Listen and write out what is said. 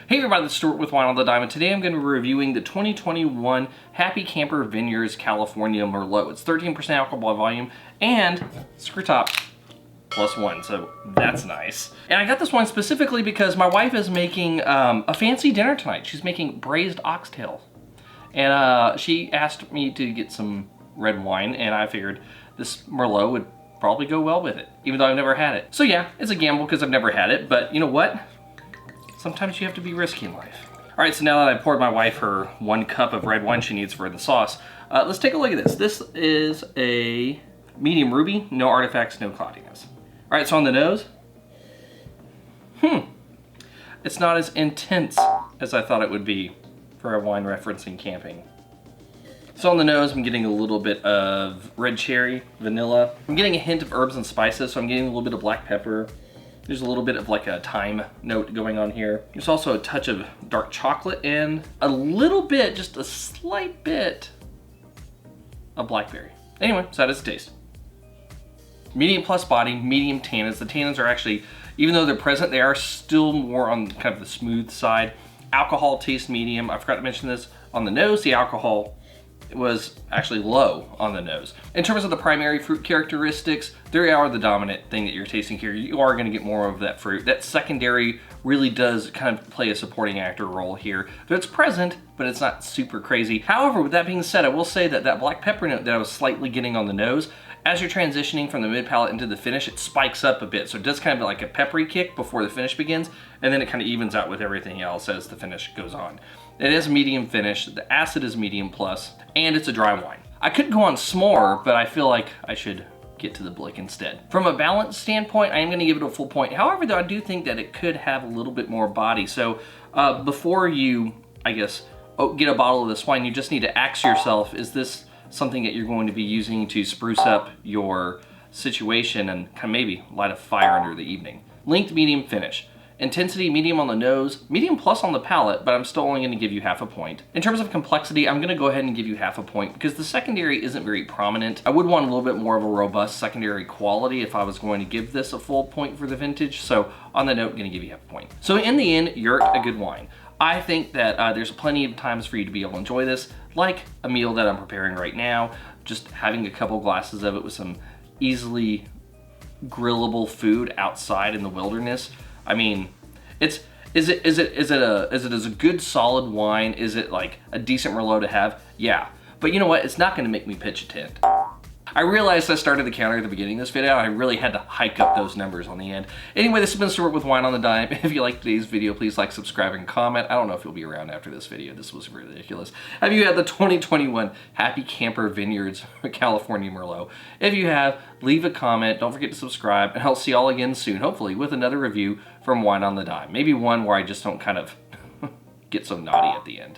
Hey everybody, it's Stuart with Wine on the Dime, and today I'm going to be reviewing the 2021 Happy Camper Vineyards California Merlot. It's 13% alcohol by volume and screw top +1, so that's nice. And I got this wine specifically because my wife is making a fancy dinner tonight. She's making braised oxtail. And she asked me to get some red wine, and I figured this Merlot would probably go well with it, even though I've never had it. So yeah, it's a gamble because I've never had it, but you know what? Sometimes you have to be risky in life. All right, so now that I poured my wife her 1 cup of red wine she needs for the sauce, let's take a look at this. This is a medium ruby, no artifacts, no cloudiness. All right, so on the nose, it's not as intense as I thought it would be for a wine referencing camping. So on the nose, I'm getting a little bit of red cherry, vanilla. I'm getting a hint of herbs and spices, so I'm getting a little bit of black pepper. There's a little bit of like a thyme note going on here. There's also a touch of dark chocolate and a little bit, just a slight bit of blackberry. Anyway, so that is the taste. Medium plus body, medium tannins. The tannins are actually, even though they're present, they are still more on kind of the smooth side. Alcohol taste medium. I forgot to mention this. On the nose, the alcohol was actually low on the nose. In terms of the primary fruit characteristics, they are the dominant thing that you're tasting here. You are gonna get more of that fruit. That secondary really does kind of play a supporting actor role here. So it's present, but it's not super crazy. However, with that being said, I will say that that black pepper note that I was slightly getting on the nose, as you're transitioning from the mid palate into the finish, it spikes up a bit. So it does kind of like a peppery kick before the finish begins, and then it kind of evens out with everything else as the finish goes on. It is a medium finish, the acid is medium plus, and it's a dry wine. I could go on s'more, but I feel like I should get to the blick instead. From a balance standpoint, I am gonna give it a full point. However, though, I do think that it could have a little bit more body. So before you, I guess, get a bottle of this wine, you just need to ask yourself, is this something that you're going to be using to spruce up your situation and kind of maybe light a fire under the evening? Length, medium finish. Intensity, medium on the nose, medium plus on the palate, but I'm still only gonna give you half a point. In terms of complexity, I'm gonna go ahead and give you half a point because the secondary isn't very prominent. I would want a little bit more of a robust secondary quality if I was going to give this a full point for the vintage. So on the note, I'm gonna give you half a point. So in the end, you're a good wine. I think that there's plenty of times for you to be able to enjoy this, like a meal that I'm preparing right now, just having a couple glasses of it with some easily grillable food outside in the wilderness. I mean, is it as a good solid wine? Is it like a decent Merlot to have? Yeah, but you know what? It's not gonna make me pitch a tent. I realized I started the counter at the beginning of this video. I really had to hike up those numbers on the end. Anyway, this has been Stuart with Wine on the Dime. If you liked today's video, please like, subscribe, and comment. I don't know if you'll be around after this video. This was ridiculous. Have you had the 2021 Happy Camper Vineyards California Merlot? If you have, leave a comment. Don't forget to subscribe, and I'll see y'all again soon, hopefully with another review from Wine on the Dime. Maybe one where I just don't kind of get so naughty at the end.